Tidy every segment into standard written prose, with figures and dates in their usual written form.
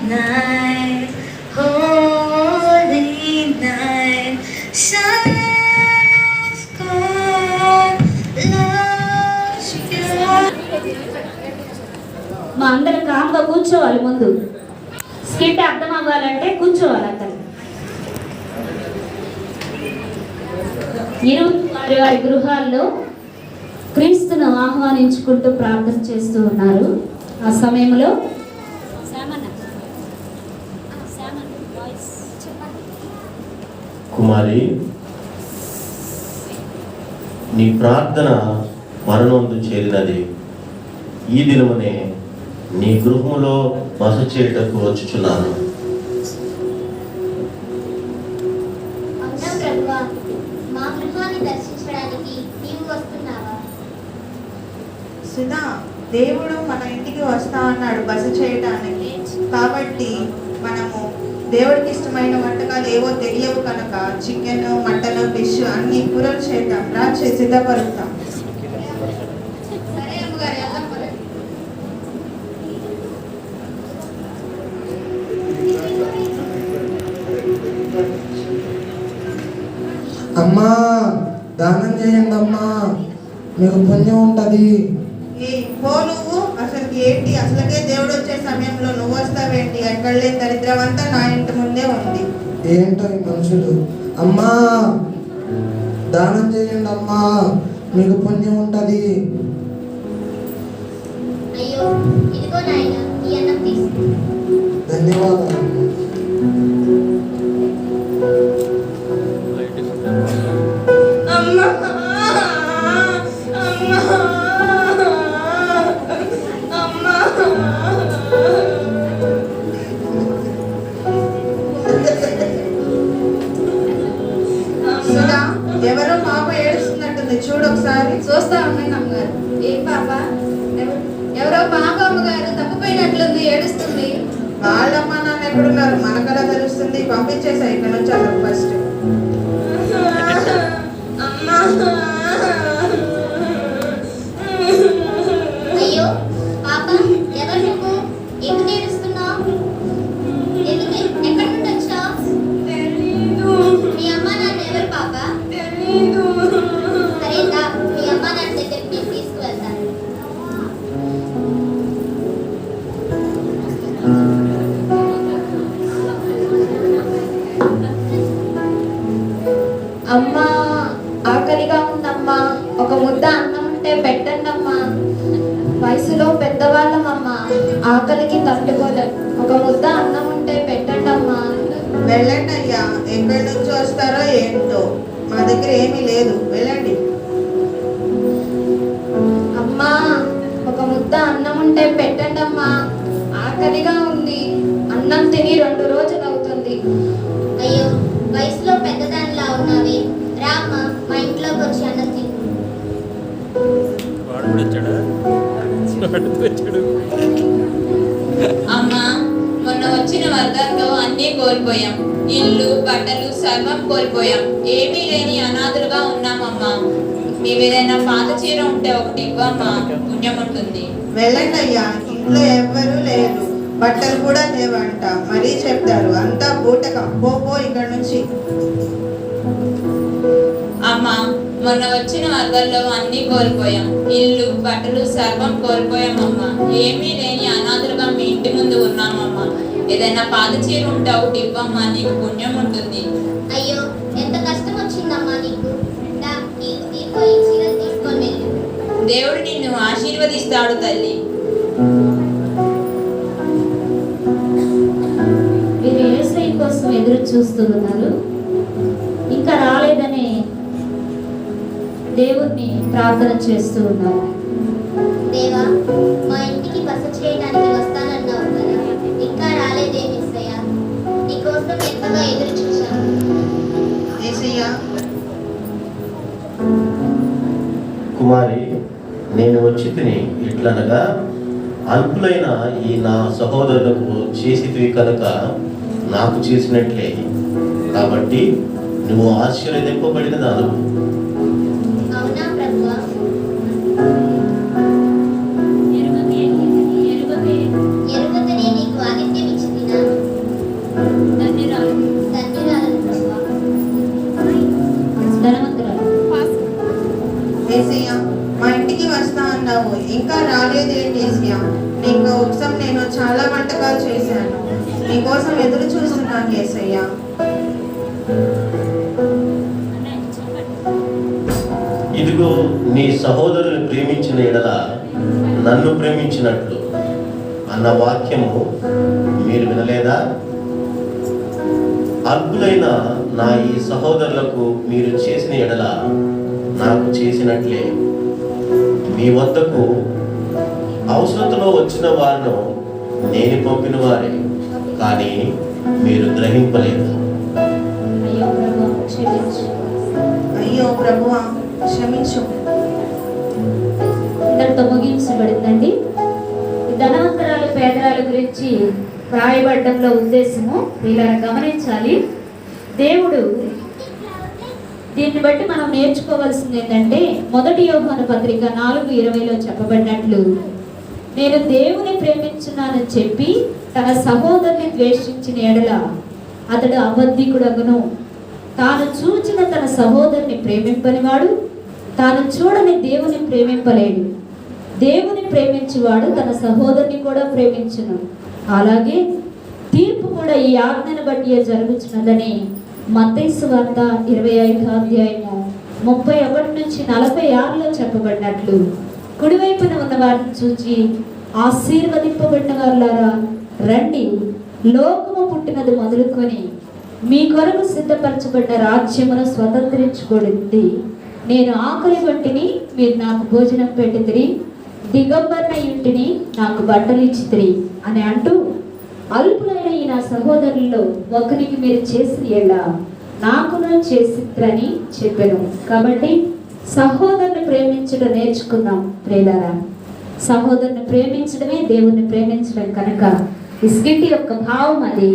night, holy night, silence gone, lost your. మా అందరం కామ్గా కూర్చోవాలి. ముందు స్కిట్ అర్థం అవ్వాలంటే కూర్చోవాలి. అక్కడ 20 వారి గృహాల్లో క్రీస్తును ఆహ్వానించుకుంటూ ప్రార్థన చేస్తూ ఉన్నారు. ఆ సమయంలో కుమారి, నీ ప్రార్థన మరణందు చేరినది. ఈ దినమునే నీ గృహంలో బస చేయటకు వచ్చుచున్నాను. సుధా, దేవుడు మన ఇంటికి వస్తా అన్నాడు బస చేయటానికి. కాబట్టి మనము దేవుడికి ఇష్టమైన వంటకాలు ఏవో తెలియవు కనుక చికెన్, మటన్, ఫిష్ అన్ని కూరలు చేద్దాం. రాచి సిద్ధపరుస్తాం. అమ్మా, దానం చేయండి అమ్మా, మీకు పుణ్యం ఉంటుంది. పో నువ్వు. అసలు ఏంటి, అసలుకే దేవుడు వచ్చే సమయంలో నువ్వు వస్తావేంటి? ఎక్కడ లేని దరిద్రం అంతా నా ఇంటి ముందే ఉంది. ఏంటో ఈ మనుషులు. అమ్మా, దానం చేయండి అమ్మా, మీకు పుణ్యం ఉంటుంది. ధన్యవాదాలు. ఎవరో పాప ఏడుస్తున్నట్టుంది, చూడు ఒకసారి. చూస్తా ఉండండి అమ్మగారు. ఏ పాప? ఎవరో పాప అమ్మగారు తప్పిపోయినట్లుంది, ఏడుస్తుంది. వాళ్ళమ్మ నాన్న ఎక్కడున్నారు? మనకలా తెలుస్తుంది. పంపించేసా ఇక్కడ నుంచి అసలు ఫస్ట్. అయ్యో పాప, ఎవరు నువ్వు? ఎందుకు ఏడుస్తున్నావు? ఎక్కడి నుండి వచ్చావు? మీ అమ్మ నాన్న ఎవరు పాప? సరే దా, మీ అమ్మ నాన్న దగ్గరికి నేను తీసుకువెళ్తాను. అమ్మా, ఆకలిగా ఉందమ్మా, ఒక ముద్ద అన్నం ఉంటే పెట్టండి అమ్మా. వయసులో పెద్దవాళ్ళమమ్మా, ఆకలికి తట్టుకోలేం. ఒక ముద్ద అన్నం ఉంటే పెట్టండి అమ్మా. వెళ్ళండి అయ్యా, ఎక్కడి నుంచి వస్తారో ఏంటో, మా దగ్గర ఏమీ లేదు. వెళ్ళండి. అమ్మా, ఒక ముద్ద అన్నం ఉంటే పెట్టండి అమ్మా, ఆకలిగా ఉంది. అన్నం తిని 2 రోజులు అవుతుంది. అయ్యో, వయసులో పెద్దదానిలా ఉన్నావే, రామ్మా మా ఇంట్లోకి వచ్చి అన్నం తిను. అమ్మా, మొన్న వచ్చిన వర్గాల్లో అన్నీ కోల్పోయాం. ఇల్లు, బట్టలు సర్వం కోల్పోయాం. ఏమీ లేని అనాథులుగా ఉన్నామమ్మా. మీవేదైనా పాత చీర ఉంటే ఒకటి ఇవ్వమ్మా, పుణ్యం ఉంటుంది. వెళ్ళండి అయ్యా, ఇంట్లో ఎవ్వరూ లేరు, బట్టలు కూడా లేవంట. మరీ చెప్తారు, అంతా బూటకం. పో ఇక్కడ నుంచి. అమ్మా, మొన్న వచ్చిన వర్గాల్లో అన్నీ కోల్పోయాం. ఇల్లు, బట్టలు సర్వం కోల్పోయామమ్మా. ఏమీ లేని అనాథులుగా మీ ఇంటి ముందు ఉన్నామమ్మా. ఏదైనా పాత చీర ఉంటే ఒకటి ఇవ్వమ్మా, నీకు పుణ్యం ఉంటుంది. అయ్యో, ఎంత కష్టం వచ్చిందమ్మా నీకు. ఈ చీరలు తీసుకొని వెళ్ళు. దేవుడు నిన్ను ఆశీర్వదిస్తాడు తల్లి. వీరు యేసయ్య కోసం ఎదురు చూస్తూ ఉన్నారు. ఇంకా రాలేదని దేవుణ్ణి ప్రార్థన చేస్తూ ఉన్నారు. దేవా, మా ఇంటికి బస చేయడానికి వస్తానన్నావు కదా, ఇంకా రాలేదే యేసయ్య. నీకోసం ఎంతగా ఎదురు చూశాను. యేసయ్యా, కుమారి, నేను వచ్చి తిని ఇట్లనగా అల్పులైన ఈ నా సహోదరులకు చేసితివి కనుక నాకు చేసినట్లే. కాబట్టి నువ్వు ఆశీర్వదింపబడిన దానవు. అవునా ప్రభువా? ఎరుగకనే నీకు ఆతిథ్యం ఇచ్చిందినా? కోసం నేను చాలా వంటకాలు చేశాను. నీకోసం ఎదురు చూస్తున్నాను యేసయ్యా. ఇదిగో నీ సహోదరుని ప్రేమించిన ఎడల నన్ను ప్రేమించినట్లు అన్న వాక్యము మీరు వినలేదా? అల్పులైన నా ఈ సహోదరులకు మీరు చేసిన ఎడల నాకు చేసినట్లే. మీ వద్దకు అవసరతలో వచ్చిన వారిను నేను పంపిన వారే, కానీ మీరు గ్రహింపలేదు. అయ్యో ప్రభు క్షమించు. అయ్యో ప్రభువా క్షమించు. ఇంతటితో ముగించబడిందండి. ఈ ధనవంతరాలు పేదరాల గురించి రాయబడ్డంలో ఉద్దేశము ఇలా గమనించాలి. దేవుడు దీన్ని బట్టి మనం నేర్చుకోవాల్సింది ఏంటంటే, 1 యోహాను పత్రిక 4:20లో చెప్పబడినట్లు, నేను దేవుని ప్రేమించున్నానని చెప్పి తన సహోదరుని ద్వేషించిన ఎడల అతడు అబద్ధికుడగును. తాను చూచిన తన సహోదరుని ప్రేమింపనివాడు తాను చూడని దేవుని ప్రేమింపలేడు. దేవుని ప్రేమించువాడు తన సహోదరుని కూడా ప్రేమించును. అలాగే తీర్పు కూడా ఈ ఆజ్ఞను బట్టి జరుగుతున్నదని మత్తయి సువార్త 25:31-46లో చెప్పబడినట్లు, కుడివైపున ఉన్న వారిని చూచి ఆశీర్వదింపబడిన వారులారా రండి, లోకము పుట్టినది మొదలుకొని మీ కొరకు సిద్ధపరచబడిన రాజ్యమును స్వతంత్రించుకోండి. నేను ఆకలి వంటిని, మీరు నాకు భోజనం పెట్టితిరి, దిగంబరణ ఇంటిని, నాకు బట్టలు ఇచ్చితిరి అని అంటూ, అల్పులైన ఈ నా సహోదరుల్లో ఒకరికి మీరు చేసిన ఎలా నాకును చేసిద్రని చెప్పాను. కాబట్టి సహోదరుని ప్రేమించడం నేర్చుకుందాం ప్రియులారా. సహోదరుని ప్రేమించడమే దేవుణ్ణి ప్రేమించడం కనుక ఈ స్కిట్ యొక్క భావం అది.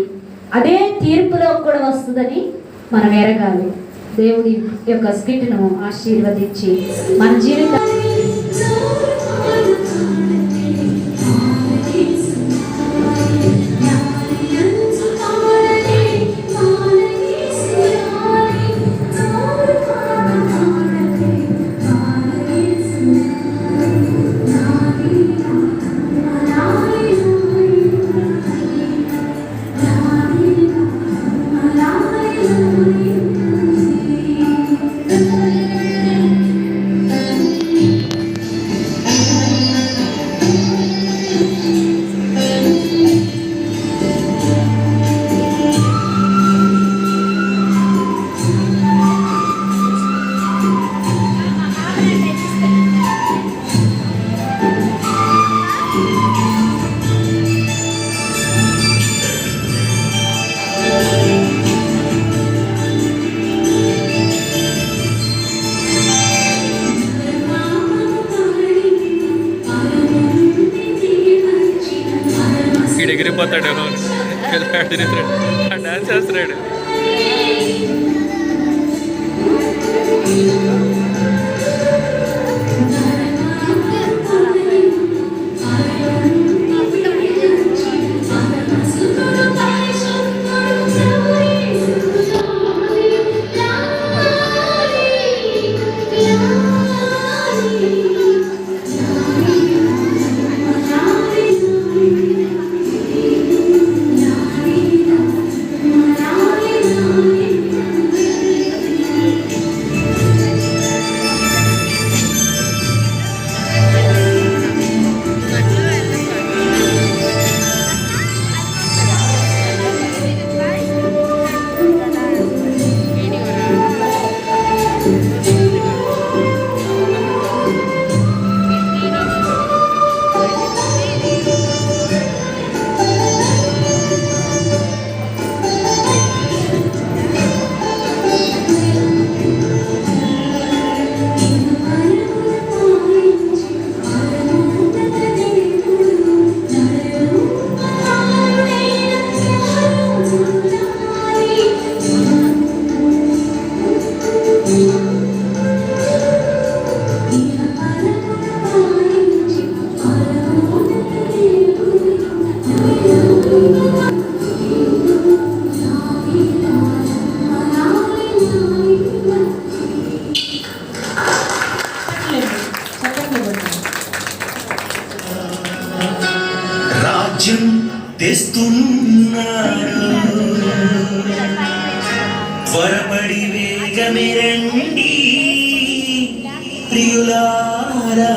అదే తీర్పులో కూడా వస్తుందని మనం ఎరగాలి. దేవుడి యొక్క స్కిట్ను ఆశీర్వదించి మన జీవితాన్ని ఎగిరిపోతాడు డాన్స్ చేస్తున్నాడు. రాజ్యం తెస్తున్నాడు. త్వరపడి వేగమే రండి ప్రియులారా,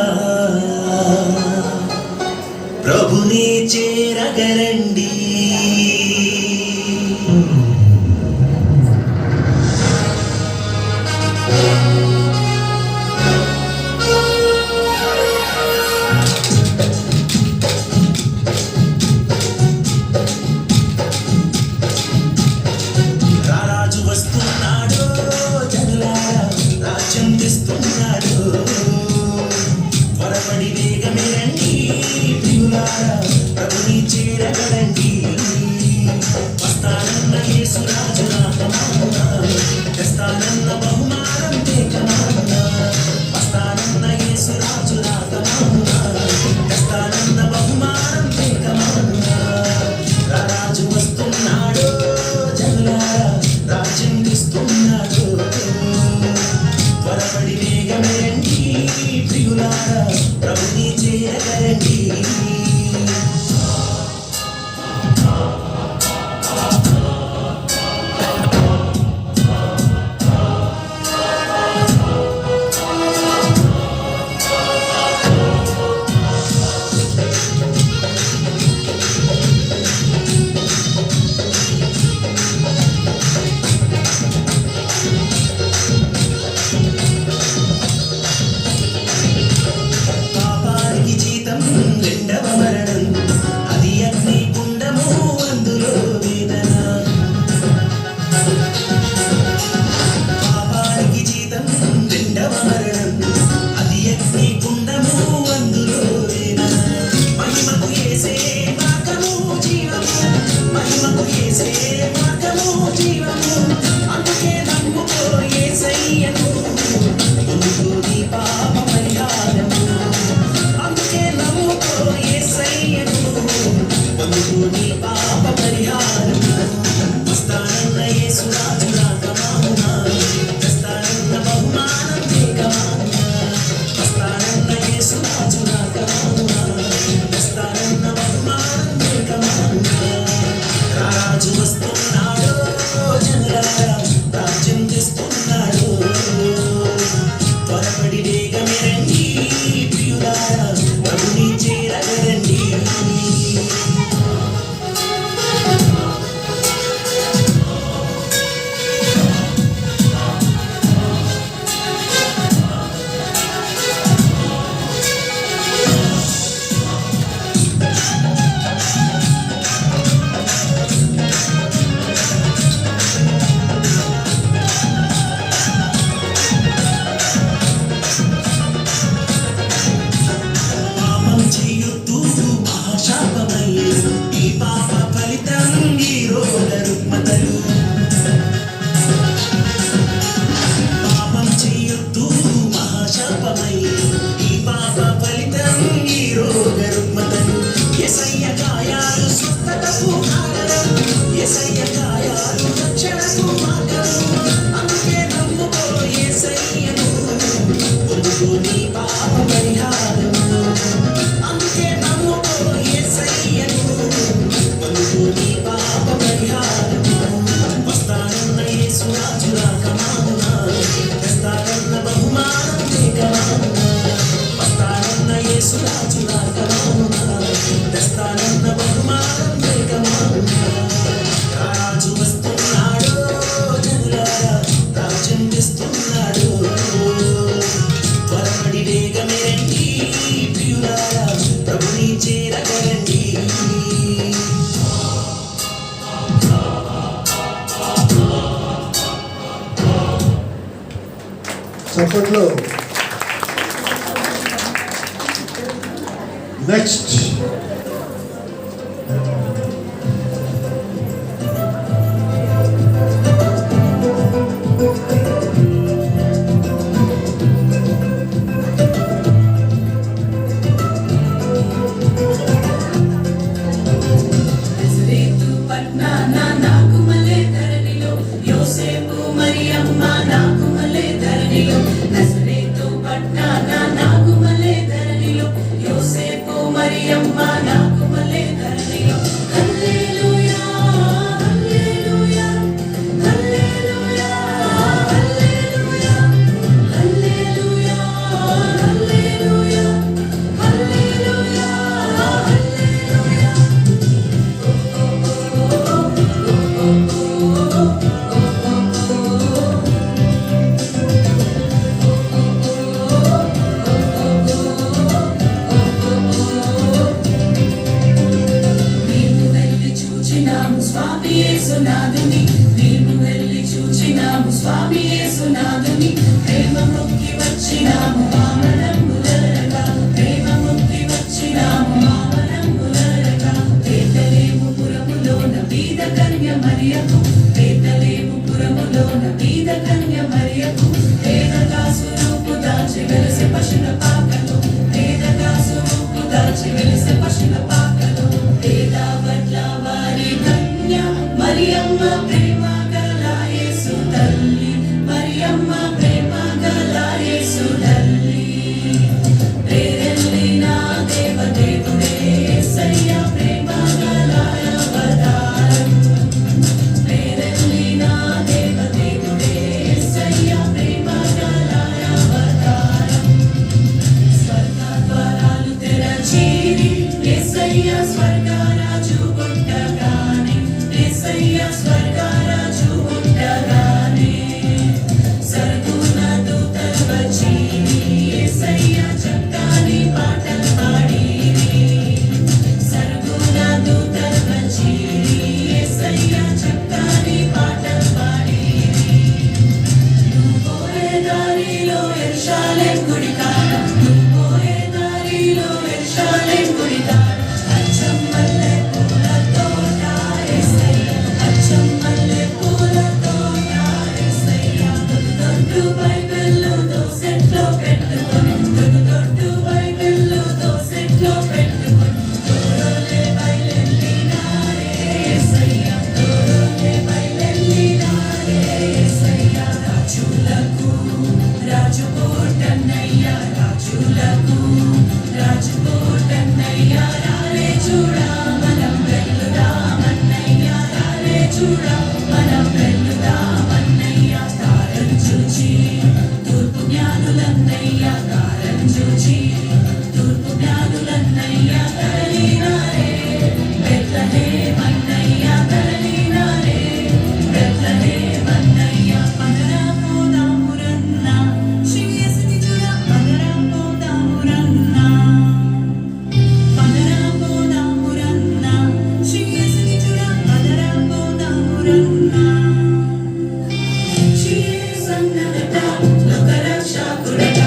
ప్రభుని చేరగరండి. రారాజు వస్తున్నాడు జనులారా, రాజ్యం తెస్తున్నాడు. త్వరపడి వేగమే రండి ప్రియులారా, ప్రభుని చేరగరండి. వస్తానన్న యేసురాజు రాకమాన, తెస్తానన్న బహుమానం తేకమాన. వస్తానన్న యేసురాజు రాకమాన, తెస్తానన్న బహుమానం తేకమాన. రారాజు వస్తున్నాడు జనులారా, రాజ్యం తెస్తున్నాడు. త్వరపడి వేగమే రండి ప్రియులారా, ప్రభుని చేరగరండి. పాపానికి జీతం రెండవ మరణం, అది అగ్ని గుండము, అందులో వేదన. పాపానికి జీతం రెండవ మరణం, అది అగ్ని గుండము, అందులో వేదన. మహిమకు యేసే మార్గము జీవము, మహిమకు యేసే మార్గము జీవము. అందుకే నమ్ముకో యేసయ్యను, పొందుకో నీ పాప పరిహారము. అందుకే నమ్ముకో యేసయ్యను, పొందుకో నీ పాప పరిహారము. వస్తానన్న యేసురాజు రాకమాన, తెస్తానన్న బహుమానం తేకమాన. వస్తానన్న యేసురాజు రాకమాన, తెస్తానన్న బహుమానం తేకమాన. రారాజు వస్తున్నాడు జనులారా, రాజ్యం తెస్తున్నాడు. త్వరపడి వేగమే రండి ప్రియులారా, ప్రభుని చేరగరండి. పాపం చేయొద్దు మహాశాపమయ్యే, ఈ పాప ఫలితం ఈ రోగ రుగ్మతలు. పాపం చేయొద్దు మహాశాపమయ్యే, ఈ పాప ఫలితం ఈ రోగ రుగ్మతలు. యేసయ్య గాయాలు స్వస్థతకు ఆధారం, యేసయ్య గాయాలు రక్షణకు మార్గం. అందుకే నమ్ముకో యేసయ్యను, పొందుకో నీ పాప పరిహారము. అందుకే నమ్ముకో యేసయ్యను, పొందుకో నీ పాప పరిహారము. వస్తానన్న యేసురాజు రాకమాన, తెస్తానన్న బహుమానం తేకమాన. వస్తానన్న యేసురాజు రాకమాన, తెస్తానన్న బహుమానం తేకమాన. రారాజు వస్తున్నాడు జనులారా, రాజ్యం తెస్తున్నాడు. త్వరపడి వేగమే రండి ప్రియులారా, ప్రభుని చేరగరండి. చప్పట్లో. నెక్స్ట్ నజరేతు పట్నాన నాకుమలే ధరణిలో, యోసేపు మరియమ్మ నాకుమలే ధరణిలో. నజరేతు పట్నాన నాకుమలే ధరణిలో, యోసేపు మరియమ్మ యేసునాథుని మేము వెళ్ళి చూచినాము స్వామి యేసునాథుని ప్రేమ మొక్కి వచ్చినాము వామనంబులరగా ప్రేమ మొక్కి వచ్చినాము వామనంబులరగా బేతలేము పురములోన బీద కన్య మరియకు బేతలేము పురములోన బీద కన్య మరియకు పేదదాసు రూపు దాచి వెలసి పశుల పాకలో పేదదాసు రూపు దాచి వెలసి పశుల పాకలో పేద వడ్ల వారి కన్య మరియమ్మ ప్రేమ గల యేసు తల్లి మరియమ్మ ప్రేమ గల యేసు తల్లి ప్రేరెల్లిన దేవదేవుడే యేసయ్య ప్రేమ గల అవతారం ప్రేరెల్లిన దేవదేవుడే యేసయ్య ప్రేమ గల అవతారం స్వర్గ ద్వారాలు తెరచిరి యేసయ్య స్వర్గరాజు పుట్టగానే యేసయ్య స్వర్గరాజు పుట్టగానే సర్గుణ దూతలు వచ్చిరి యేసయ్య చక్కని పాటలు పాడిరి సర్గుణ దూతలు వచ్చిరి యేసయ్య చక్కని పాటలు పాడిరి నువ్వు పోయే దారిలో యెరూషలేం గుడి కాడ నువ్వు పోయే దారిలో యెరూషలేం గుడి కాడ అచ్చం మల్లె పూల తోట యేసయ్య అచ్చం మల్లె పూల తోట యేసయ్య దొడ్డు బైబిల్లో దోసెట్లో పెట్టుకొని దొడ్డు బైబిల్లో దోసెట్లో పెట్టుకొని తోరలే బయలెల్లినారే యేసయ్య తోరలే బయలెల్లినారే యేసయ్య రాజులకు రాజు కోటన్నయ్య రాజులకు రాజు కోటన్నయ్య రాలే చూడా మనం వెళ్లుదామన్నయ్య రాలే చూడా మనం వెళ్లుదామన్నయ్య తారం చూచి తూర్పు జ్ఞానులన్నయ్య తారం చూచి తూర్పు జ్ఞానులన్నయ్య తరలినారే బెత్లెహేమన్నయ్య తరలినారే బెత్లెహేమన్నయ్య పదరా పోదామురన్న శ్రీ యేసుని చూడా పదరా పోదామురన్న పదరా పోదామురన్న శ్రీ యేసుని చూడా పదరా పోదామురన్న శ్రీ సన్నదట లోకరక్షకుడట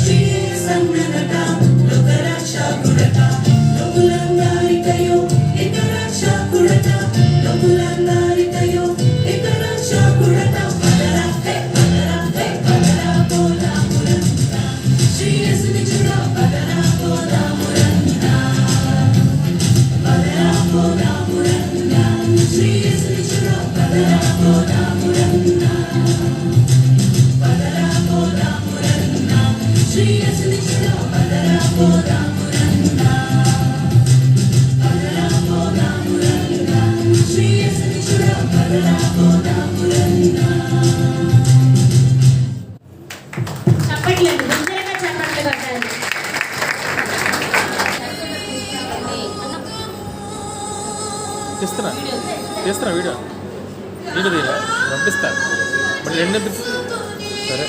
శ్రీ సన్నదట లోకరక్షకుడట లోకులందరికయో ఇక రక్షకుడట లోకులందరికయో ఇక రక్షకుడట పదరా పదరా పోదామురన్న శ్రీ యేసుని చూడా పదరా పోదామురన్న పదరా పోదామురన్న శ్రీ యేసుని చూడా పదరా పోదామురన్న పదరా పోదామురన్న శ్రీ యేసుని చూడా పదరా పోదామురన్న పదరా పోదామురన్న శ్రీ యేసుని చూడా పదరా పోదామురన్న చప్పట్లేదు నిజంగా చప్పట్లు కొట్టాలి. తీస్తున్నా తీస్తున్నా వీడియో వీడియో తీరా పంపిస్తా మరి రెండు సరే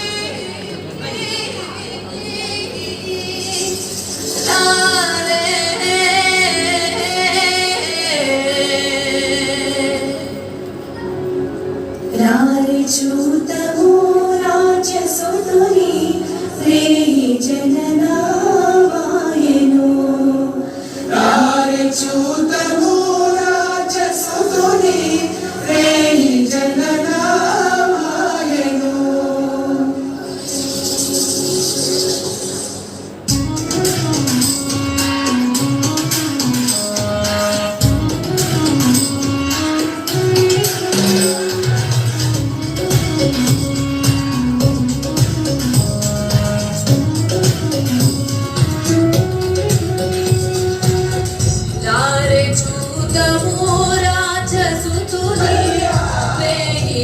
రారి చూతము రాజసుతుని రేయి జననామాయను రారి చూతము రాజసుతుని రేయి జననామాయను రారే చూతము రాజసుతుని రేయి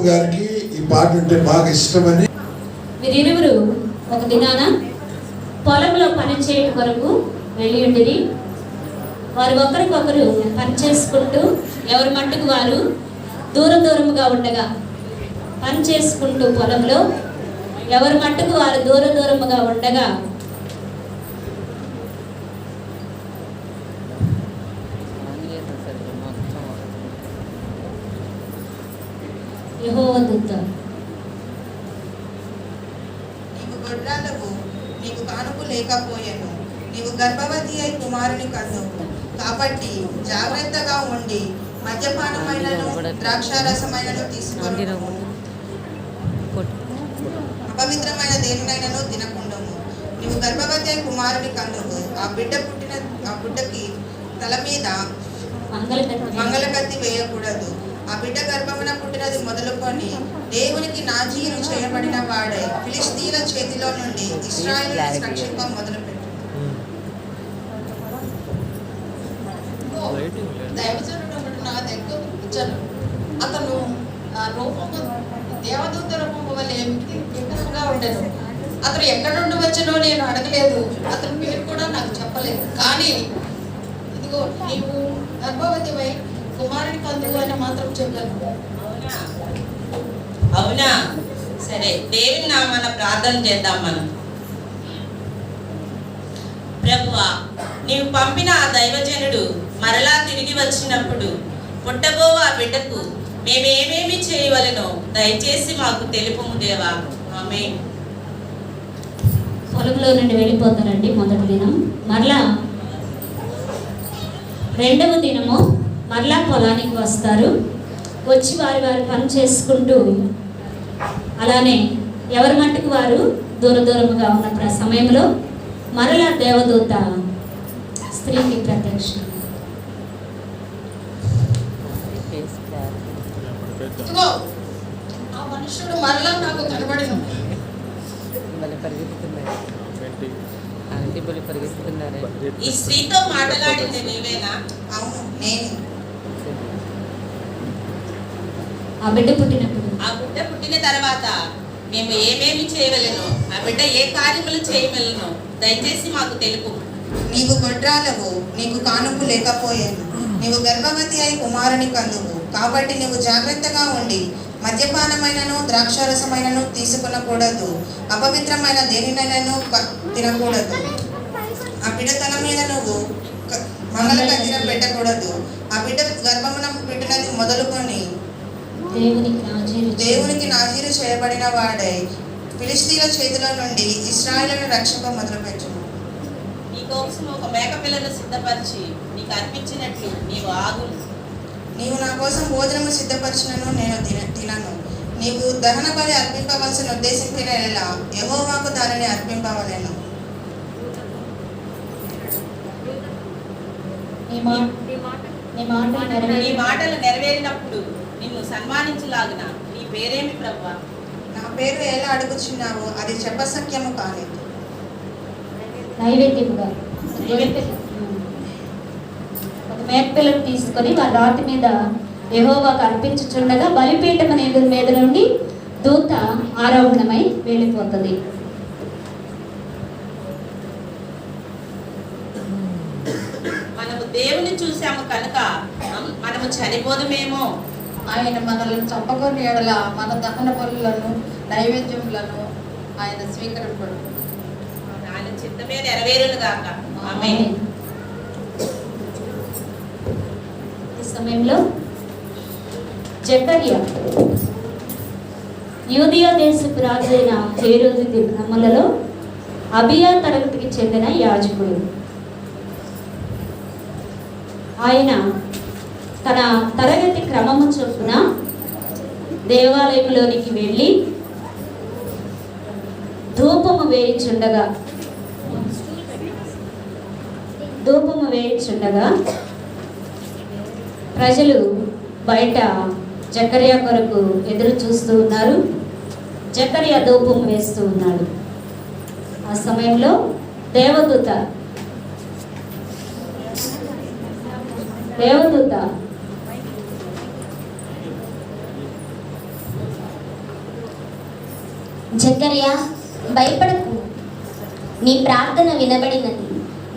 గారికి ఈ పాట అంటే బాగా ఇష్టమని. వీరిరువురు ఒక దినాన పొలంలో పని చేయడం కొరకు వెళ్ళి ఉండిరి. వారు ఒకరికొకరు పని చేసుకుంటూ ఎవరి మట్టుకు వారు దూరముగా ఉండగా, పని చేసుకుంటూ పొలంలో ఎవరి మట్టుకు వారు దూరముగా ఉండగా యెహోవా దూత నీవు గొడ్రాలకు నీకు కానుపు లేకపోయెను, నీవు గర్భవతి అయి కుమారుని కన్నువు. కాబట్టి జాగ్రత్తగా ఉండి మద్యపానమైనను ద్రాక్షారసమైనను తీసుకొనుము, అపవిత్రమైన దేనినైనను తినకుండము. నీవు గర్భవతి అయి కుమారుని కన్నువు. ఆ బిడ్డకి తల మీద మంగళకత్తి వేయకూడదు. ఆ బిడ్డ గర్భమున పుట్టినది మొదలుకొని దేవునికి నాజీరు చేయబడిన వాడే ఫిలిష్తీయుల చేతిలో నుండి ఇశ్రాయేలును రక్షింప మొదలుపెట్టు. దైవజనుడు నా దగ్గర కూర్చొని అతను ఆ రూపము దేవదూత రూపము వల్ల విగ్రహంగా ఉండేది. అతను ఎక్కడ నుండి వచ్చానో నేను అడగలేదు, అతని పేరు కూడా నాకు చెప్పలేదు. కానీ ఇదిగో నీవు గర్భవతివై కుమారుని కందువు అని మాత్రం చెప్పాను. అవునా? సరే, దేవుని నామాన ప్రార్థన చేద్దాం మనం. ప్రభువా, నీవు పంపిన ఆ దైవజనుడు మరలా తిరిగి వచ్చినప్పుడు పుట్టబో ఆ బిడ్డకు మేమేమేమి చేయవలెనో దయచేసి మాకు తెలుపుము దేవా. ఆమేన్. పొలంలో నుండి వెళ్ళిపోతారండి మొదటి దినం. మరలా రెండవ దినము మరలా పొలానికి వస్తారు. వచ్చి వారి పని చేసుకుంటూ అలానే ఎవరి మట్టుకు వారు దూరముగా ఉన్నప్పుడు ఆ సమయంలో మరలా దేవదూత స్త్రీకి ప్రత్యక్షం. ఇదిగో ఆ మనుషుడు మరలా నాకు కనబడిన. ఈ స్త్రీతో మాట్లాడింది నీవేనా? అవును, నేను. ఆ బిడ్డ పుట్టినప్పుడు ఆ బిడ్డ పుట్టిన తర్వాత మేము ఏమేమి చేయవలెనో, ఆ బిడ్డ ఏ కార్యములు చేయవలెనో దయచేసి మాకు తెలుపు. నీవు గొడ్రాలవు, నీకు కానుపు లేకపోయాను, నీవు గర్భవతి అయి కుమారుని కందువు. కాబట్టి నీవు జాగ్రత్తగా ఉండి మద్యపానమైనను ద్రాక్షారసమైనను తీసుకునకూడదు, అపవిత్రమైన దేనినైనను తినకూడదు. ఆ బిడ్డ తల మీద నువ్వు మంగళకత్తిన పెట్టకూడదు. ఆ బిడ్డ గర్భమున పెట్టినది మొదలుకొని దేవునికి నాజీరు చేయబడిన వాడే ఫిలిష్తీయుల చేతిలో నుండి ఇశ్రాయేలును రక్షింప మొదలుపెట్టును. నీకోసం ఒక మేక పిల్లను సిద్ధపరిచి నీకు అర్పించినట్లు నీవు ఆగును. నీవు నా కోసం భోజనము సిద్ధపరిచినను నేను తినను. నీవు దహన బలి అర్పింపవలసిన ఉద్దేశించిన ఎలా యెహోవాకు దానిని అర్పింపవలెను. నీ మాటలు నెరవేరినప్పుడు నిన్ను సన్మానించలాగున నీ పేరేమి ప్రభువా? నా పేరు ఎలా అడుగుచున్నావు, అది చెప్పసఖ్యము కాలేదు. నైవేద్యముగా ఒక మేకపిల్లను తీసుకొని వారి రాతి మీద యెహోవాకు అర్పించుచుండగా బలిపీఠం మీద నుండి దూత ఆరోహణమై వెళ్ళిపోతుంది. మనము దేవుని చూసాము కనుక మనము చనిపోదుమేమో. ఆయన మనల్ని చంపకొని ఎడల మన దహన బలులను నైవేద్యములను ఆయన స్వీకరింపడు. ఆయన చిత్తమే నెరవేరును గాక. ఆమేన్. ఈ సమయంలో జకర్యా యూదియా దేశపు రాజైన హేరోదు గ్రామాలలో అబియా తరగతికి చెందిన యాజకుడు. ఆయన తన తరగతి క్రమము చొప్పున దేవాలయంలోనికి వెళ్ళి ధూపము వేయించుండగా ప్రజలు బయట జకర్యా కొరకు ఎదురు చూస్తూ ఉన్నారు. జకర్యా ధూపం వేస్తూ ఉన్నాడు. ఆ సమయంలో దేవదూత జకర్యా, భయపడకు, నీ ప్రార్థన వినబడినది.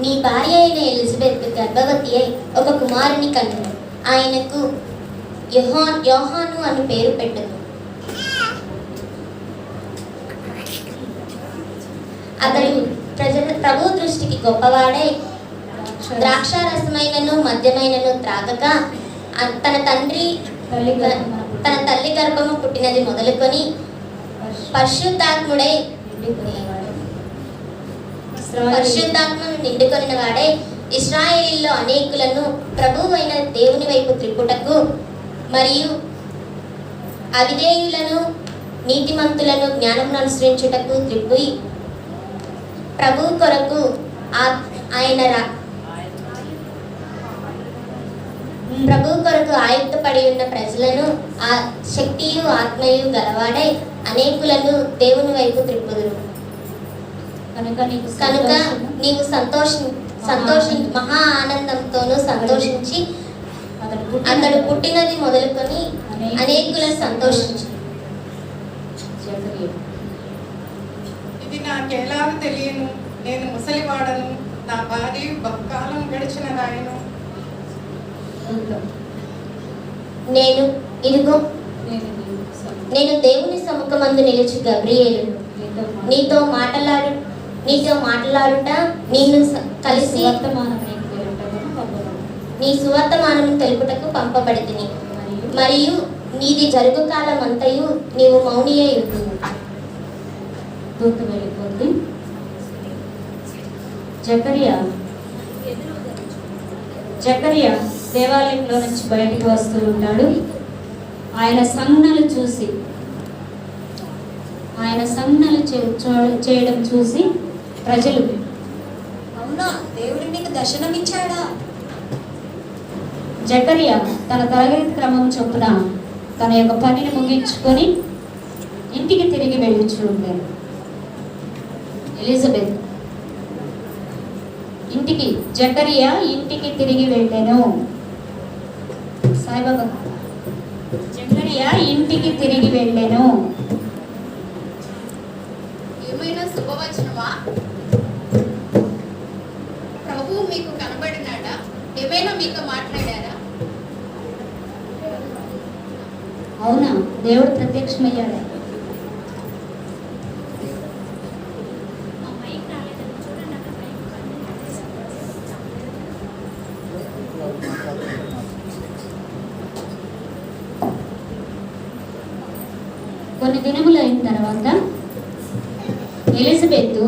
నీ భార్య అయిన ఎలిజబెత్ గర్భవతి అయి ఒక కుమారుని కనును. ఆయనకు యోహాను అని పేరు పెట్టును. అతడు ప్రభు దృష్టికి గొప్పవాడై ద్రాక్షారసమైనను మద్యమైనను త్రాగక తన తల్లి గర్భము పుట్టినది మొదలుకొని పరిశుద్ధాత్మను నిండుకొనిన వాడై ఇశ్రాయేలీలో అనేకులను ప్రభువు అయిన దేవుని వైపు త్రిప్పుటకు మరియు అవిధేయులను నీతిమంతులను జ్ఞానమును అనుసరించుటకు త్రిప్పి ప్రభు కొరకు ఆయుక్తపడి ఉన్న ప్రజలను ఆ శక్తియు ఆత్మయు గలవాడై అనేకులను దేవుని వైపు త్రిప్పుదురు. కనుక నీవు సంతోషి మహా ఆనందంతోనూ సంతోషించి అతడు పుట్టినది మొదలుకొని అనేకులను సంతోషించు. ఇది నాకెలాగ తెలియను. నేను ముసలివాడను, నా భార్య బహుకాలం గడిచిన రాయను. నేను దేవుని సముఖమందు నిలిచి గబ్రియేలు నీతో మాట్లాడుట నిన్ను కలిసి నీ సువర్తమానము తెలుపుటకు పంపబడితిని. మరియు నీది జరుగు కాలం అంతయు నీవు మౌనియే ఉండును. వెళ్ళిపోతుంది. జకర్యా దేవాలయంలో నుంచి బయటకు వస్తూ ఉంటాడు. ఆయన సంజ్ఞలు చేయడం చూసి ప్రజలు, అవునా, దేవుడు నీకు దర్శనమిచ్చాడా? జకర్యా తన తరగతి క్రమం చొప్పున తన యొక్క పనిని ముగించుకొని ఇంటికి తిరిగి వెళ్ళి ఉంటాడు. ఎలిజబెత్ జకర్యా ఇంటికి తిరిగి వెళ్ళాను. సాయిబాబా, జకర్యా ఇంటికి తిరిగి వెళ్ళాను. ఏమైనా శుభవచనమా? ప్రభు మీకు కనబడినాడా? ఏమైనా మీతో మాట్లాడారా? అవునా, దేవుడు ప్రత్యక్షమయ్యాడా? కొన్ని దినములు అయిన తర్వాత ఎలిజబెత్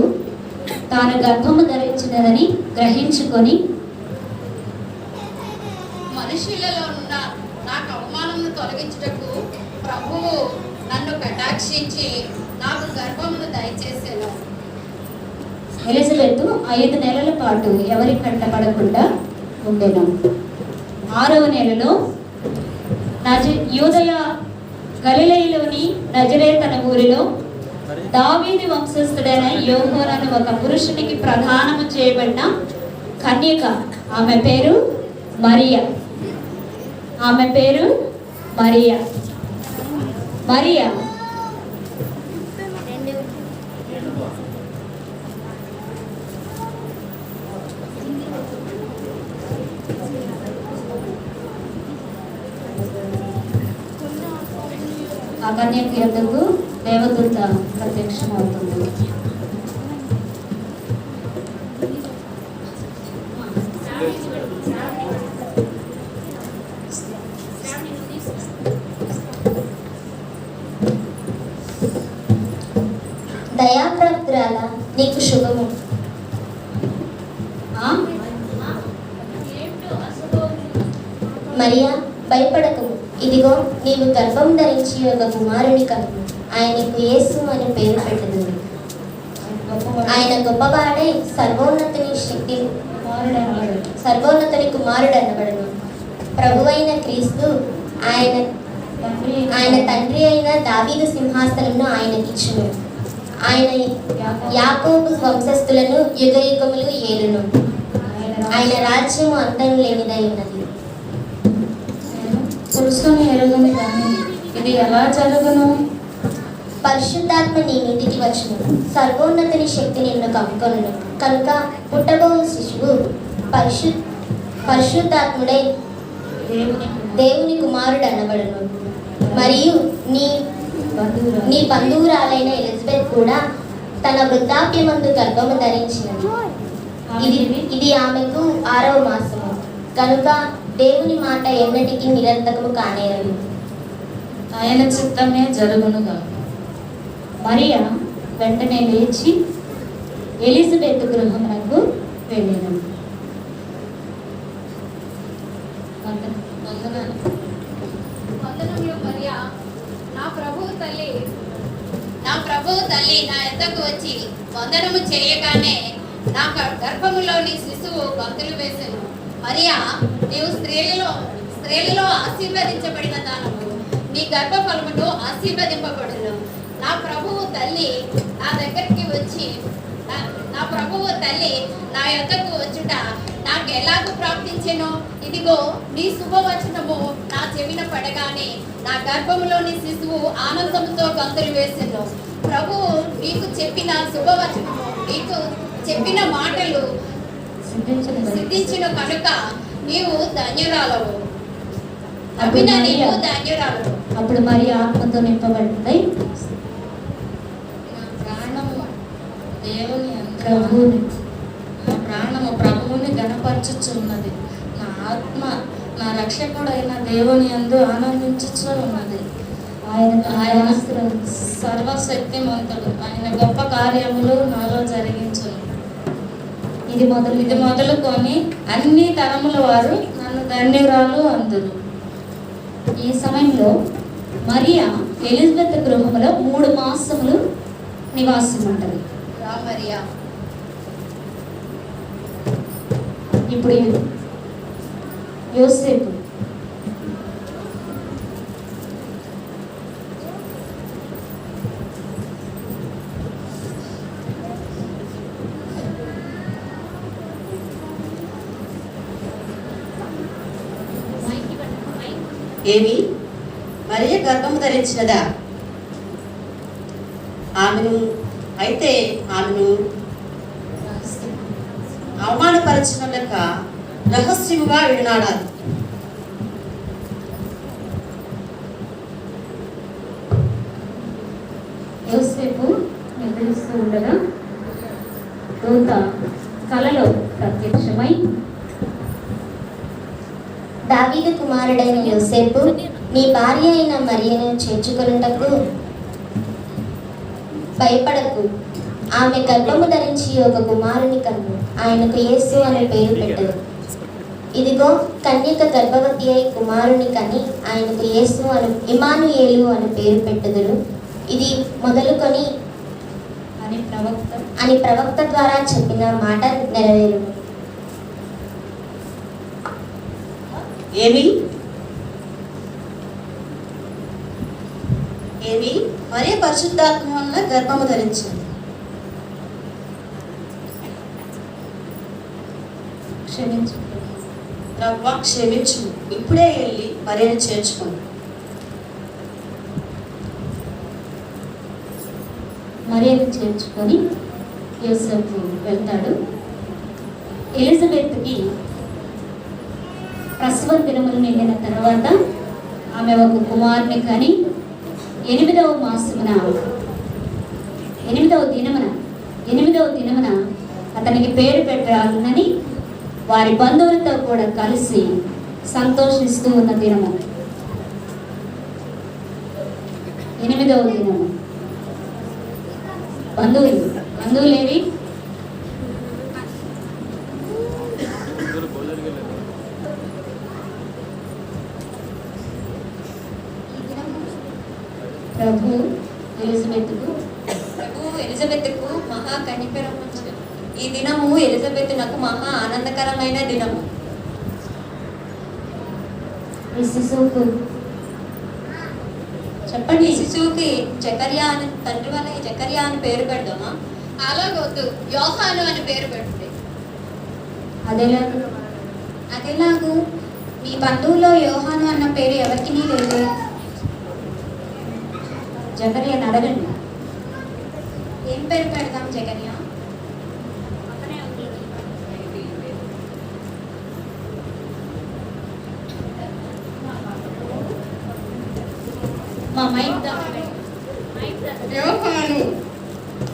తాను గర్భము ధరించినదని గ్రహించుకొని, మనుషులలో ఉన్న నాకు అవమానమును తొలగించుటకు ప్రభువు నన్ను కటాక్షించి నాకు గర్భమును దయచేసాను. ఎలిజబెత్ 5 నెలల పాటు ఎవరి కంటపడకుండా ఉండెను. 6వ నెలలో యూదయ గలిలయలోని నజరేతన ఊరిలో దావీదు వంశస్థుడైన యోహాను ఒక పురుషునికి ప్రదానము చేయబడిన కన్యక. ఆమె పేరు మరియా. ఆ కన్యక యొద్దకు దేవదూత ప్రత్యక్షమవుతుంది. దయాప్రాప్తురాల నీకు శుభము. మరియా, భయపడకము, ఇదిగో నీవు గర్భం ధరించి ఒక కుమారుని కనుము. ఆయనకు యేసు అని పేరు పెట్టుదురు. ఆయన గొప్పవాడై సర్వోన్నతుని కుమారుడు అనబడును. ప్రభువైన క్రీస్తు ఆయన తండ్రి అయిన దావీదు సింహాసనమును ఆయనకిచ్చును. ఆయన యాకోబు వంశస్థులను యుగయుగములు ఏలును. ఆయన రాజ్యము అంతం లేనిదై ఉన్నది. పురుషుని ఎరుగుని కానీ ఇది ఎలా జరుగును? పరిశుద్ధాత్మ నీ ఇంటికి వచ్చును, సర్వోన్నతుని శక్తి నిన్ను కమ్ముకొనును. కనుక పుట్టబో శిశువు పరిశుద్ధాత్ముడై దేవుని కుమారుడు అనబడును. మరియు నీ బంధువురాలైన ఎలిజబెత్ కూడా తన వృద్ధాప్యమందు గర్భము ధరించినది. ఇది ఆమెకు 6వ మాసము కనుక దేవుని మాట ఎన్నటికీ నిరర్థకము కానేరదు. ఆయన చిత్తమే జరుగునుగా. మరియా వెంటనే లేచి ఎలిజబెత్ గృహమునకు వెళ్ళినది. వందనములు మరియా, నా ప్రభువు తల్లి నా యొద్దకు వచ్చి వందనము చేయగానే నా గర్భములోని శిశువు గంతులు వేసెను. మరియా, నీవు స్త్రీలలో ఆశీర్వదించబడిన దానము, నీ గర్భఫలమును ఆశీర్వదింపబడును. నా ప్రభువు తల్లి నా యొద్దకు వచ్చుట నాకు ఎలాగూ ప్రాప్తించెనో, ఇదిగో నీ శుభవచనము నా చెవిన పడగానే నా గర్భములోని శిశువు ఆనందంతో గంతులు వేసెను. ప్రభువు నీకు చెప్పిన శుభవచనము, నీకు చెప్పిన మాటలు సిద్ధించిన కనుక నీవు ధన్యురాలవు. నీవు ధన్యురాలవు. అప్పుడు మరి ఆత్మతో నింపబడింది. నా ప్రాణము ప్రభువుని గణపరచుచున్నది. నా ఆత్మ నా రక్షకుడైన దేవుని యందు ఆనందించుచు ఉన్నది. ఆయన సర్వశక్తిమంతుడు, ఆయన గొప్ప కార్యములు నాలో జరిగించును. ఇది మొదలుకొని అన్ని తరముల వారు నన్ను ధన్యురాలు అందురు. ఈ సమయంలో మరియా ఎలిజబెత్ గృహంలో 3 మాసములు నివాసం ఉంటుంది. మరియా, ఇప్పుడు యోసేపు ఏమి మరియ గర్భము ధరించినదా? ఆమెను అవమానపరచినక రహస్యముగా విడనాడాలి. యోసేపు నిద్రిస్తూ ఉండగా దూత కలలో ప్రత్యక్షమై, దావీదు కుమారుడైన యోసేపు, నీ భార్య అయిన మరియను చేర్చుకొనుటకు భయపడకు. ఆమె గర్భము ధరించి ఒక కుమారుని కన్ను, ఆయనకు యేసు అనే పేరు పెట్టదు. ఇదిగో కన్యక గర్భవతి అయి కుమారుని కని ఆయనకు యేసు ఇమానుయేలు అని పేరు పెట్టుదురు. ఇది మొదలుకొని అని ప్రవక్త ద్వారా చెప్పిన మాట నెరవేరును. ఏమి మరియ పరిశుద్ధాత్మ వలన గర్భము ధరించింది. క్షమించు, ఇప్పుడే వెళ్ళి మరియను చేర్చుకోండి. మరియను చేర్చుకొని యోసేపు వెళ్తాడు. ఎలిజబెత్కి ప్రసవ దినములు నిండిన తర్వాత ఆమె ఒక కుమారుని కని 8వ దినమున అతనికి పేరు పెట్టాలని వారి బంధువులతో కూడా కలిసి సంతోషిస్తూ ఉన్న దినము 8వ దినము. బంధువులేవి? ప్రభు ఎలిజబెత్కు మహా కనికరము. ఈ దినము ఎలిజబెత్తునకు మహా ఆనందకరమైన దినము. ఈ శిశువుకు చెప్పండి, ఈ శిశువుకి జకర్యా అని తండ్రి వల్ల జకర్యా అని పేరు పెడదామా? అలాగొద్దు, యోహాను అని పేరు పెడుతుంది. అదేలాగు మీ బంధువులో యోహాను అన్న పేరు ఎవరికి లేదు. జకర్యాని అడగండి. ఏం పేరు పెడదాం జగన్య? మా మైక్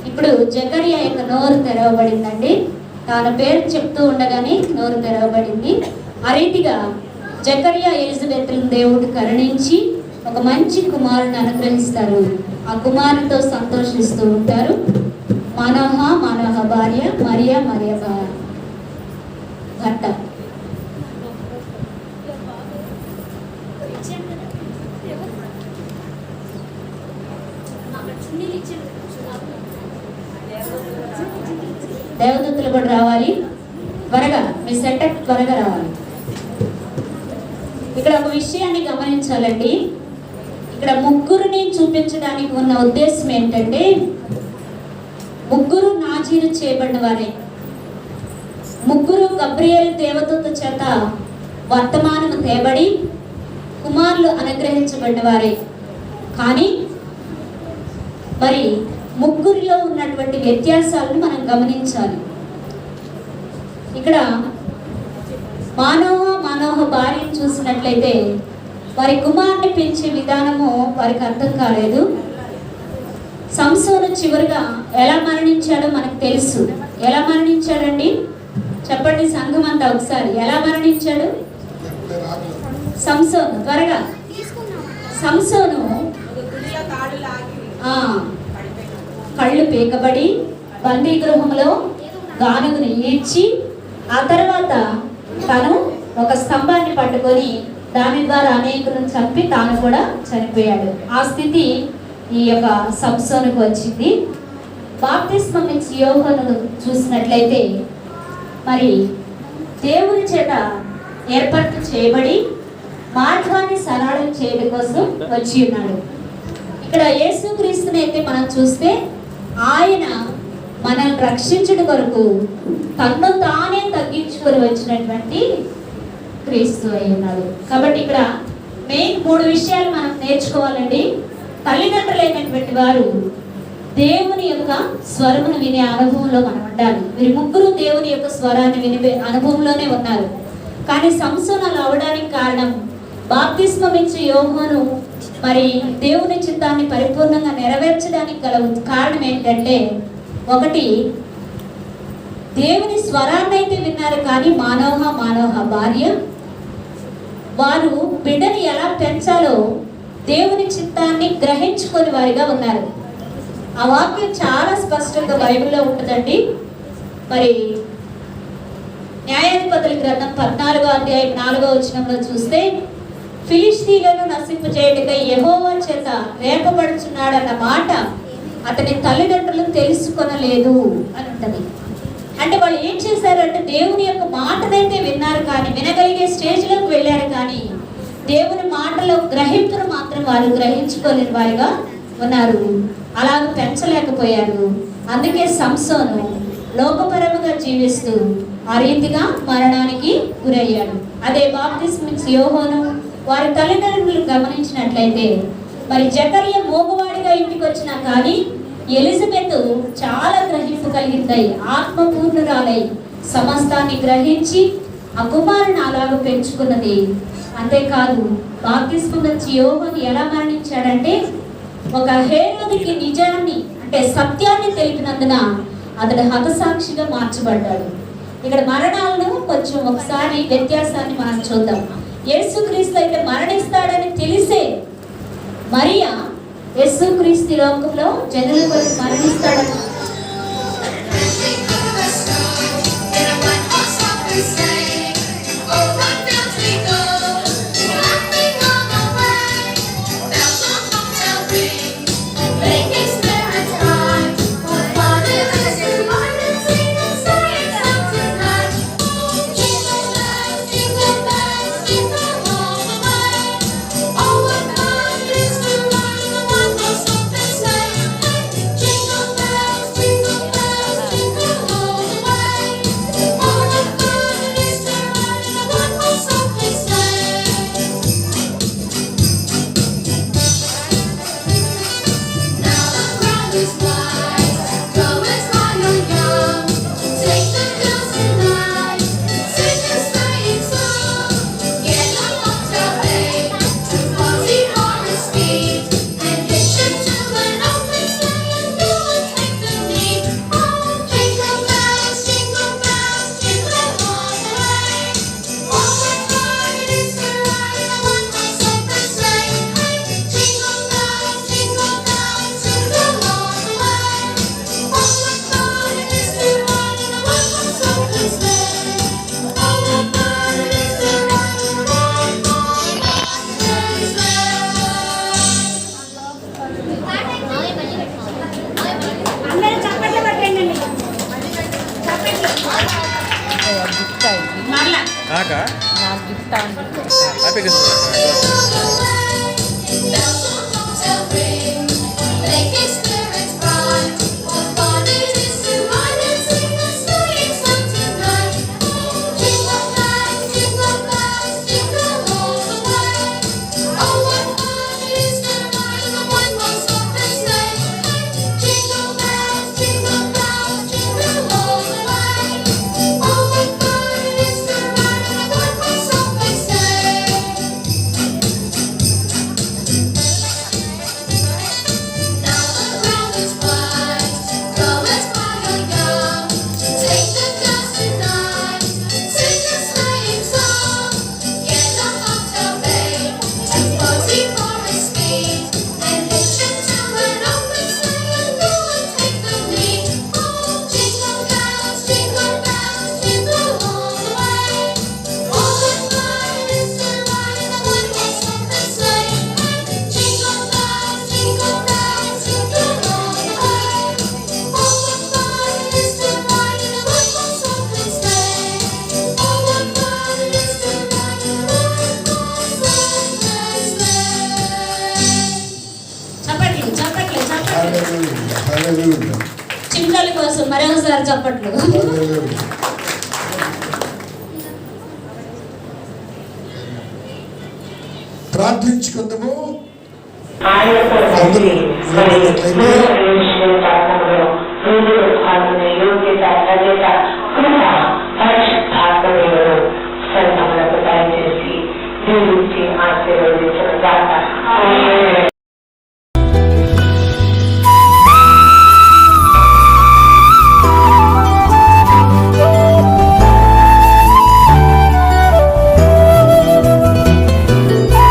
ఇప్పుడు జకరియా యొక్క నోరు తెరవబడిందండి. తాను పేరు చెప్తూ ఉండగానే నోరు తెరవబడింది. ఆ రీతిగా జకరియా ఎలిజబెత్లను దేవుడు కరుణించి ఒక మంచి కుమారుని అనుగ్రహిస్తారు. ఆ కుమారునితో సంతోషిస్తూ ఉంటారు. మనోహ భార్య, మరియా భర్త. దేవదూతలు కూడా రావాలి త్వరగా, మీ సెటప్ త్వరగా రావాలి. ఇక్కడ ఒక విషయాన్ని గమనించాలండి. ఇక్కడ ముగ్గురిని చూపించడానికి ఉన్న ఉద్దేశం ఏంటంటే, ముగ్గురు నాజీరు చేయబడిన వారే, ముగ్గురు గబ్రియేలు దేవదూత చేత వర్తమానము తేబడి కుమారులు అనుగ్రహించబడిన వారే. కానీ మరి ముగ్గురిలో ఉన్నటువంటి వ్యత్యాసాలను మనం గమనించాలి. ఇక్కడ మానోహ భార్యను చూసినట్లయితే వారి కుమారుని పెంచే విధానము వారికి అర్థం కాలేదు. సంసోను చివరిగా ఎలా మరణించాడో మనకు తెలుసు. ఎలా మరణించాడండి చెప్పండి సంఘం అంతా ఒకసారి. ఎలా మరణించాడు సంసోను? త్వరగా. సంసోను కళ్ళు పీకబడి బందీ గృహంలో గానుగుని ఈడ్చి, ఆ తర్వాత తను ఒక స్తంభాన్ని పట్టుకొని దాని ద్వారా అనేకులను చంపి తాను కూడా చనిపోయాడు. ఆ స్థితి ఈ యొక్క సంసోనుకు వచ్చింది. బాప్తిస్మం ఇచ్చి యోహాను చూసినట్లయితే మరి దేవుని చేత ఏర్పాటు చేయబడి మార్గాన్ని సరళం చేయడం కోసం వచ్చి ఉన్నాడు. ఇక్కడ యేసుక్రీస్తుని అయితే మనం చూస్తే ఆయన మనల్ని రక్షించడం కొరకు తన్ను తానే తగ్గించుకొని వచ్చినటువంటి క్రీస్తు అయి ఉన్నాడు. కాబట్టి ఇక్కడ మెయిన్ 3 విషయాలు మనం నేర్చుకోవాలండి. తల్లిదండ్రులైనటువంటి వారు దేవుని యొక్క స్వరమును వినే అనుభవంలో మనం ఉండాలి. వీరు ముగ్గురు దేవుని యొక్క స్వరాన్ని వినే అనుభవంలోనే ఉన్నారు. కానీ సంసోను అలా అవడానికి కారణం, బాప్తిస్మం ఇచ్చే యోహాను మరి దేవుని చిత్తాన్ని పరిపూర్ణంగా నెరవేర్చడానికి గల కారణం ఏంటంటే, ఒకటి దేవుని స్వరాన్ని అయితే విన్నారు, కానీ మానోహ భార్య వారు బిడ్డని ఎలా పెంచాలో దేవుని చిత్తాన్ని గ్రహించుకొని వారిగా ఉన్నారు. ఆ వాక్యం చాలా స్పష్టంగా బైబిల్లో ఉంటుందండి. మరి న్యాయాధిపతుల గ్రంథం 14వ అధ్యాయం 4వ వచనంలో చూస్తే, ఫిలిష్తీయులను నశింపజేయుటకై యెహోవా చేత రేపబడుచున్నాడన్న మాట అతని తల్లిదండ్రులు తెలుసుకొనలేదు అని ఉంటుంది. అంటే వాళ్ళు ఏం చేశారంటే దేవుని యొక్క మాటనైతే విన్నారు, కానీ వినగలిగే స్టేజ్లోకి వెళ్ళారు, కానీ దేవుని మాటలో గ్రహింపును మాత్రం వారు గ్రహించుకోలేని వారిగా ఉన్నారు. అలాగ పెంచలేకపోయారు. అందుకే సంసోను లోకపరముగా జీవిస్తూ ఆ రీతిగా మరణానికి గురయ్యాడు. అదే బాప్తిస్మం ఇచ్చే యోహాను వారి తల్లిదండ్రులు గమనించినట్లయితే, మరి జకరియా మోగవాడిగా ఇంటికి వచ్చినా కానీ ఎలిజబెత్ చాలా గ్రహింపు కలిగిందై ఆత్మపూర్ణురాలై సమస్తాన్ని గ్రహించి ఆ కుమారుని అలాగ పెంచుకున్నది. అంతేకాదు బాప్తిస్మం ఇచ్చే యోహాను ఎలా మరణించాడంటే, ఒక హేరోదుకి నిజాన్ని అంటే సత్యాన్ని తెలిపినందున అతడు హతసాక్షిగా మార్చబడ్డాడు. ఇక్కడ మరణాలను కొంచెం ఒకసారి వ్యత్యాసాన్ని మనం చూద్దాం. యేసుక్రీస్తు అయితే మరణిస్తాడని తెలిసే మరియా యేసుక్రీస్తు లోకంలో జనుల కొరకు మరణిస్తాడని మరలా నాకా హ్యాపీ చప్పట్లు చప్పట్లు చప్పట్లు. హల్లెలూయా, హల్లెలూయా, చిన్నల కోసం మరొకసారి చప్పట్లు. హల్లెలూయా. ప్రార్థించుకుందాము. అందరూ నిలబడినట్లయితే సంఘములకు దయచేసి దీవించి ఆశీర్వదించిన